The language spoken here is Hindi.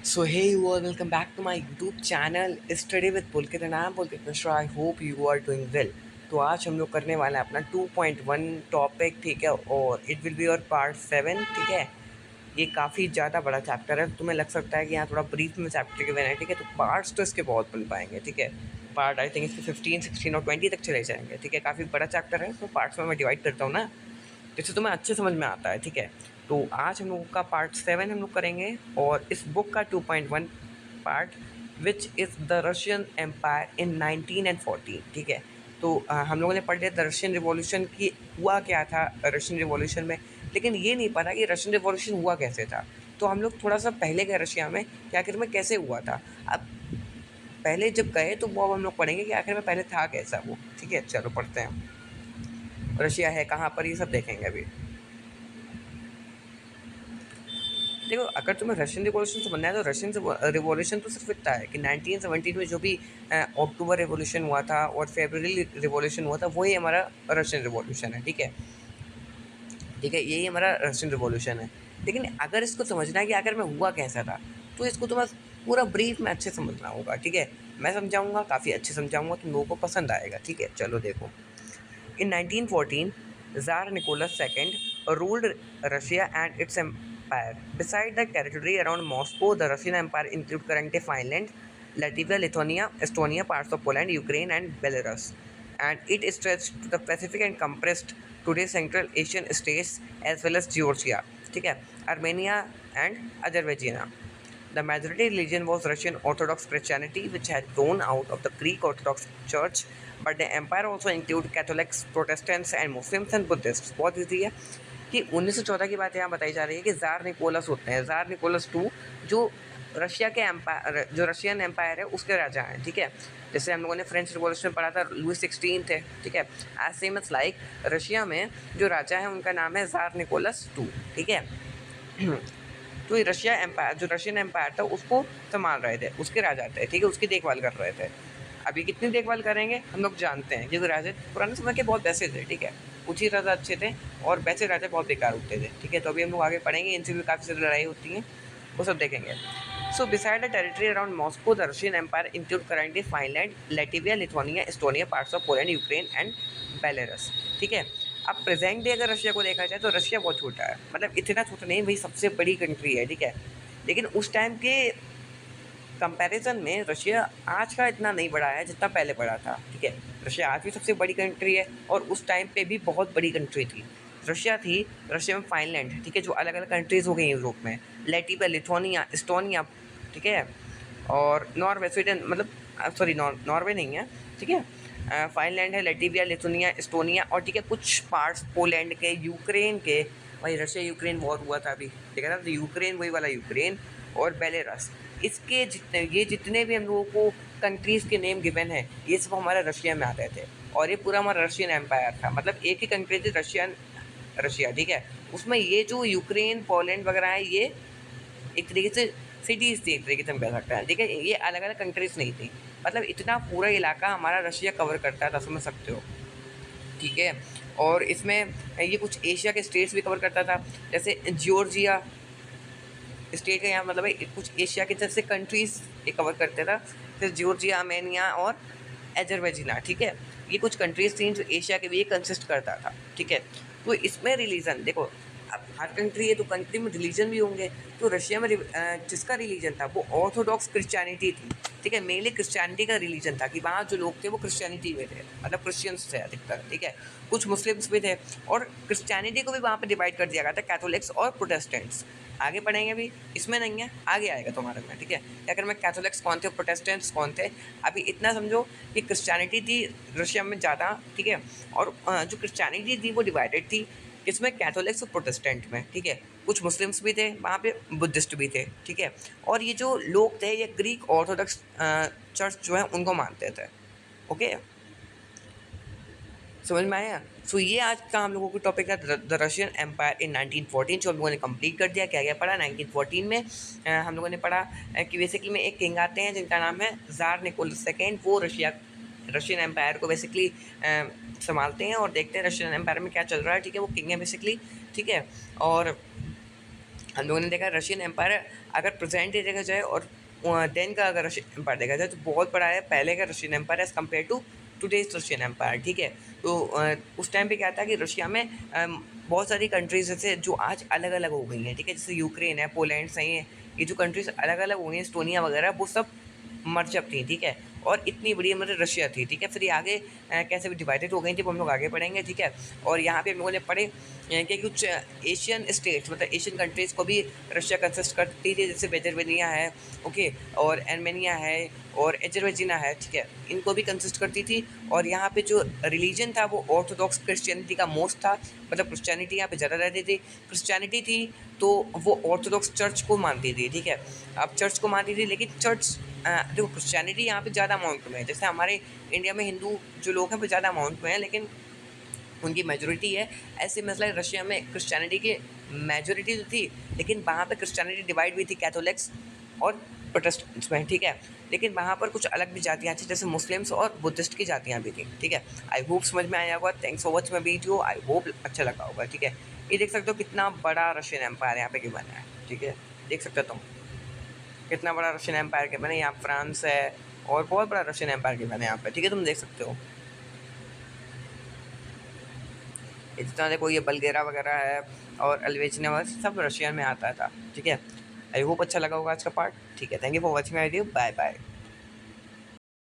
So hey you all, welcome back to my YouTube channel Study with Pulkit and I am Pulkit Mishra. I hope you are doing well. तो आज हम लोग करने वाले हैं अपना 2.1 टॉपिक, ठीक है, और इट विल बी और पार्ट 7, ठीक है। ये काफ़ी ज़्यादा बड़ा चैप्टर है, तो तुम्हें लग सकता है कि यहाँ थोड़ा ब्रीफ में चैप्टर के बना है, ठीक है। तो पार्ट्स तो इसके बहुत बन पाएंगे, ठीक है। पार्ट आई थिंक इसके 15, 16 और 20 तक चले जाएंगे, ठीक है। काफ़ी बड़ा चैप्टर है, तो पार्ट्स में मैं डिवाइड करता हूँ ना, जिससे तुम्हें अच्छे समझ में आता है, ठीक है। तो आज हम लोगों का पार्ट 7 हम लोग करेंगे, और इस बुक का 2.1 part which is the Russian empire in 19 and 14, ठीक है। तो हम लोगों ने पढ़ लिया द रशियन रिवॉल्यूशन की हुआ क्या था रशियन रिवॉल्यूशन में, लेकिन ये नहीं पता कि रशियन रिवॉल्यूशन हुआ कैसे था। तो हम लोग थोड़ा सा पहले गए रशिया में कि आखिर में कैसे हुआ था। अब पहले जब गए तो वो अब हम लोग पढ़ेंगे कि आखिर में पहले था कैसा वो, ठीक है। चलो पढ़ते हैं, रशिया है कहाँ पर, ये सब देखेंगे अभी। देखो, अगर तुम्हें रशियन रिवॉल्यूशन समझना है तो रशियन रिवॉल्यूशन तो सिर्फ इतना है कि 1917 में जो भी अक्टूबर रिवॉल्यूशन हुआ था और फरवरी रिवॉल्यूशन हुआ था, वही हमारा रशियन रिवॉल्यूशन है, ठीक है। ठीक है, यही हमारा रशियन रिवॉल्यूशन है। लेकिन अगर इसको समझना है कि आखिर में हुआ कैसा था, तो इसको तुम्हें पूरा ब्रीफ में अच्छे समझना होगा, ठीक है। मैं समझाऊंगा, काफ़ी अच्छे समझाऊंगा, तुम लोगों को पसंद आएगा, ठीक है। चलो देखो, in 1914, Tsar Nicholas II ruled Russia and its empire. Beside the territory around Moscow, the Russian Empire included current-day Finland, Latvia, Lithuania, Estonia, parts of Poland, Ukraine, and Belarus. And it stretched to the Pacific and compressed today's Central Asian states as well as Georgia, ठीक है, Armenia and Azerbaijan. The majority religion was Russian Orthodox Christianity, which had grown out of the Greek Orthodox Church, but the empire also included Catholics, Protestants, and Muslims and Buddhists. बहुत ईजी है कि 1914 की बात यहाँ बताई जा रही है कि ज़ार निकोलस होते हैं, ज़ार निकोलस टू, जो रशिया के एम्पायर, जो रशियन एम्पायर है उसके राजा हैं, ठीक है। जैसे हम लोगों ने फ्रेंच रिवॉल्यूशन में पढ़ा था, लुई 16 थे, ठीक है। As same it's like Russia में जो राजा है उनका नाम है ज़ार निकोलस टू, ठीक है। तो ये रशिया एम्पायर, जो रशियन एम्पायर था उसको संभाल रहे थे, उसके राजा थे, ठीक है, उसकी देखभाल कर रहे थे। अभी कितनी देखभाल करेंगे हम लोग जानते हैं, क्योंकि राजा पुराने समय के बहुत वैसे थे, ठीक है। कुछ ही राजा अच्छे थे और वैसे राजा बहुत बेकार होते थे, ठीक है। तो अभी हम लोग आगे पढ़ेंगे, इनसे भी काफ़ी सारी लड़ाई होती हैं, वो सब देखेंगे। So beside the territory around Moscow, the Russian empire include currently Finland, Latvia, Lithuania, Estonia, parts of Poland, Ukraine and Belarus, ठीक है। अब प्रेजेंट डे अगर रशिया को देखा जाए तो रशिया बहुत छोटा है, मतलब इतना छोटा नहीं, वही सबसे बड़ी कंट्री है, ठीक है। लेकिन उस टाइम के कंपैरिजन में रशिया आज का इतना नहीं बड़ा है जितना पहले बड़ा था, ठीक है। रशिया आज भी सबसे बड़ी कंट्री है और उस टाइम पे भी बहुत बड़ी कंट्री थी। रशिया थी, रशिया में फाइनलैंड, ठीक है, जो अलग अलग कंट्रीज़ हो गई यूरोप में, लेटिविया, लिथुआनिया, एस्टोनिया, ठीक है, और नॉर्वे, स्वीडन, मतलब सॉरी नॉर्वे नहीं है, ठीक है। फाइनलैंड है, लेटिविया, लिथुनिया, एस्टोनिया, और ठीक है कुछ पार्ट्स पोलैंड के, यूक्रेन के। भाई रशिया यूक्रेन वॉर हुआ था अभी, देखा था, तो यूक्रेन वही वाला यूक्रेन, और बेलारूस। इसके जितने ये जितने भी हम लोगों को कंट्रीज़ के नेम गिवन है, ये सब हमारे रशिया में आते थे, और ये पूरा हमारा रशियन एम्पायर था, मतलब एक ही कंट्री थी, रशियन रशिया, ठीक है। उसमें ये जो यूक्रेन, पोलैंड वगैरह है, ये एक तरीके से सिटीज़ थी, एक तरीके से हम कह सकते हैं, ठीक है। ये अलग अलग कंट्रीज़ नहीं थी, मतलब इतना पूरा इलाका हमारा रशिया कवर करता था, समझ सकते हो, ठीक है। और इसमें ये कुछ एशिया के स्टेट्स भी कवर करता था, जैसे जॉर्जिया स्टेट का, यहाँ मतलब है कुछ एशिया के जैसे कंट्रीज़ ये कवर करते था, फिर जॉर्जिया, आर्मेनिया और अजरबैजान, ठीक है। ये कुछ कंट्रीज़ थी जो एशिया के भी ये कंसिस्ट करता था, ठीक है। तो इसमें रिलीजन देखो, अब हर कंट्री है तो कंट्री में रिलीजन भी होंगे। तो रशिया में जिसका रिलीजन था वो ऑर्थोडॉक्स क्रिश्चियनिटी थी, ठीक है। मेनली क्रिश्चियनिटी का रिलीजन था कि वहाँ जो लोग थे वो क्रिश्चियनिटी में थे, मतलब क्रिश्चियंस थे अधिकतर, ठीक है। कुछ मुस्लिम्स भी थे, और क्रिश्चियनिटी को भी वहाँ पर डिवाइड कर दिया गया था, कैथोलिक्स और प्रोटेस्टेंट्स। आगे पढ़ेंगे, अभी इसमें नहीं है, आगे आएगा तुम्हारे में, ठीक है। अगर मैं कैथोलिक्स कौन थे, प्रोटेस्टेंट्स कौन थे, अभी इतना समझो कि क्रिश्चियनिटी थी रशिया में ज़्यादा, ठीक है। और जो क्रिश्चियनिटी थी वो डिवाइडेड थी इसमें कैथोलिक्स और प्रोटेस्टेंट में, ठीक है। कुछ मुस्लिम्स भी थे वहाँ पे, बुद्धिस्ट भी थे, ठीक है। और ये जो लोग थे ये ग्रीक ऑर्थोडॉक्स चर्च जो है उनको मानते थे, ओके, समझ में आया। सो ये आज का हम लोगों को टॉपिक है द रशियन एम्पायर इन 1914, जो हम लोगों ने कंप्लीट कर दिया। क्या क्या पढ़ा 1914 में, हम लोगों ने पढ़ा कि बेसिकली में एक किंग आते हैं जिनका नाम है ज़ार निकोलस सेकेंड, वो रशियन एम्पायर को बेसिकली संभालते हैं और देखते हैं रशियन एम्पायर में क्या चल रहा है, ठीक है। वो किंग है बेसिकली, ठीक है। और हम लोगों ने देखा रशियन एम्पायर अगर प्रेजेंट डे देखा जाए और देन का अगर रशियन एम्पायर देखा जाए तो बहुत बड़ा है पहले का Russian empire as compare to today's Russian empire, ठीक है। तो उस टाइम पे क्या था कि रशिया में बहुत सारी कंट्रीज जैसे जो आज अलग अलग हो गई हैं, ठीक है, जैसे यूक्रेन है, पोलैंड सही है, ये जो कंट्रीज अलग अलग हो गई हैं, एस्टोनिया वगैरह, वो सब मर्जअप थी, ठीक है। और इतनी बड़ी मतलब रशिया थी, ठीक है। फिर ये आगे कैसे भी डिवाइडेड हो गई थी वो हम लोग आगे पढ़ेंगे, ठीक है। और यहाँ पे हम लोगों ने पढ़े कि कुछ एशियन स्टेट्स मतलब एशियन कंट्रीज़ को भी रशिया कंसिस्ट करती थी, जैसे बेजरबेनिया है, ओके, और आर्मेनिया है और एजरबैजान है, ठीक है, इनको भी कंसिस्ट करती थी। और यहाँ पे जो रिलीजन था वो ऑर्थोडॉक्स क्रिश्चियनिटी का मोस्ट था, मतलब क्रिश्चियनिटी यहाँ पे ज़्यादा रहती थी। क्रिश्चियनिटी थी तो वो ऑर्थोडॉक्स चर्च को मानती थी, ठीक है। अब चर्च को मानती थी लेकिन चर्च देखो क्रिश्चियनिटी यहाँ पे ज़्यादा अमाउंट में है, जैसे हमारे इंडिया में हिंदू जो लोग हैं वो ज़्यादा अमाउंट में है लेकिन उनकी मेजोरिटी है। ऐसे मतलब रशिया में क्रिश्चियनिटी की मेजोरिटी तो थी लेकिन वहाँ पे क्रिश्चियनिटी डिवाइड हुई थी कैथोलिक्स और प्रोटेस्टेंट्स में, ठीक है। लेकिन वहाँ पर कुछ अलग भी जातियाँ थी जैसे मुस्लिम्स और बुद्धिस्ट की जातियाँ भी थी, ठीक है। आई होप समझ में आया होगा। Thanks for watch my video, I hope अच्छा लगा होगा, ठीक है। ये देख सकते हो कितना बड़ा रशियन एम्पायर यहाँ पे गिवन है, ठीक है, देख सकते हो तुम कितना बड़ा रशियन एम्पायर गिवन है। यहाँ फ्रांस है और बहुत बड़ा रशियन एम्पायर गिवन है यहाँ पे, ठीक है, तुम देख सकते हो। इतना देखो ये बल्गेरा वगैरह है और अल्वेचना वगैरह सब रशियन में आता था, ठीक है। आई होप अच्छा लगा होगा आज का पार्ट, ठीक है। Thank you for watching my video, bye bye.